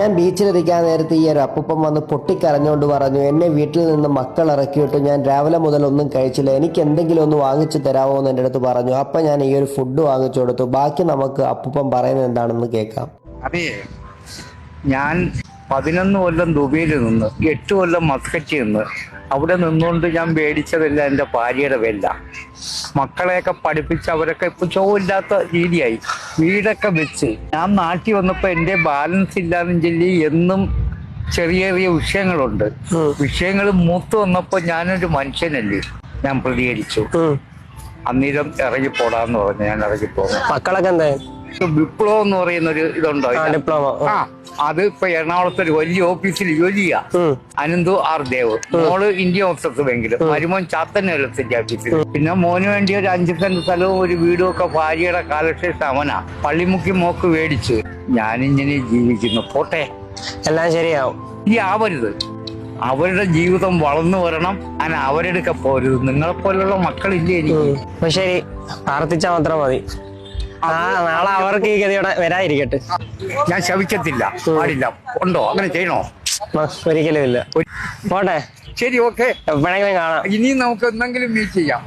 ഞാൻ ബീച്ചിലിരിക്കാൻ നേരത്തെ ഈ ഒരു അപ്പൂപ്പൻ വന്ന് പൊട്ടിക്കരഞ്ഞുകൊണ്ട് പറഞ്ഞു, എന്നെ വീട്ടിൽ നിന്ന് മക്കൾ ഇറക്കിയിട്ട് ഞാൻ രാവിലെ മുതൽ ഒന്നും കഴിച്ചില്ല, എനിക്ക് എന്തെങ്കിലും ഒന്ന് വാങ്ങിച്ചു തരാമോ എന്ന് എൻ്റെ അടുത്ത് പറഞ്ഞു. അപ്പം ഞാൻ ഈ ഒരു ഫുഡ് വാങ്ങിച്ചു കൊടുത്തു. ബാക്കി നമുക്ക് അപ്പൂപ്പൻ പറയുന്നത് എന്താണെന്ന് കേൾക്കാം. അതെ, ഞാൻ 11 കൊല്ലം ദുബൈയിൽ നിന്ന് 8 കൊല്ലം മസ്കറ്റിൽ നിന്ന് അവിടെ നിന്നുകൊണ്ട് ഞാൻ മേടിച്ചതല്ല എൻ്റെ ഭാര്യയുടെ വില. മക്കളെയൊക്കെ പഠിപ്പിച്ച് അവരൊക്കെ ഇപ്പൊ ചോവില്ലാത്ത രീതിയായി, വീടൊക്കെ വെച്ച്. ഞാൻ നാട്ടിൽ വന്നപ്പോ എൻ്റെ ബാലൻസ് ഇല്ലാന്നും ചൊല്ലി എന്നും ചെറിയ ചെറിയ വിഷയങ്ങളുണ്ട്. വിഷയങ്ങൾ മൂത്ത് വന്നപ്പോ ഞാനൊരു മനുഷ്യനല്ലേ, ഞാൻ പ്രതികരിച്ചു. അന്നേരം ഇറങ്ങിപ്പോടാന്ന് പറഞ്ഞു. ഞാൻ ഇറങ്ങിപ്പോന്നു. മക്കളൊക്കെ എന്താ? വിപ്ലവം എന്ന് പറയുന്ന ഒരു ഇതുണ്ടോ, ഡിപ്ലോമ. അത് ഇപ്പൊ എറണാകുളത്ത് ഒരു വലിയ ഓഫീസിൽ ജോലിയാ. അനന്തു ആർ ദേവ്. മോള് ഇന്ത്യൻ ഓഫീസർ ബാങ്കിൽ, മരുമോൻ ചാത്തന്നേരത്തിന്റെ ഓഫീസിൽ. പിന്നെ മോന് വേണ്ടി ഒരു 5 സെന്റ് സ്ഥലവും ഒരു വീടും ഒക്കെ ഭാര്യയുടെ കാലശേഷം അവനാ പള്ളിമുക്കി മോക്ക് മേടിച്ച്. ഞാനിങ്ങനെ ജീവിക്കുന്നു, പോട്ടെ, എല്ലാം ശരിയാവും. ഈ ആവരുത്. അവരുടെ ജീവിതം വളർന്നു വരണം, ഞാൻ അവരെടുക്ക പോരുത്. നിങ്ങളെപ്പോലുള്ള മക്കളില്ലേ എനിക്ക്. അപ്പൊ ശരി, പ്രാർത്ഥിച്ചാൽ മാത്രം മതി. നാളെ അവർക്ക് ഈ ഗതിയോടെ വരാതിരിക്കട്ടെ. ഞാൻ ശവിക്കത്തില്ല, പാടില്ല. ഉണ്ടോ അങ്ങനെ ചെയ്യണോ? ഒരിക്കലും ഇല്ല. പോട്ടെ, ശരി, ഓക്കെ. എപ്പോഴെങ്കിലും കാണാം. ഇനി നമുക്ക് എന്തെങ്കിലും മീറ്റ് ചെയ്യാം.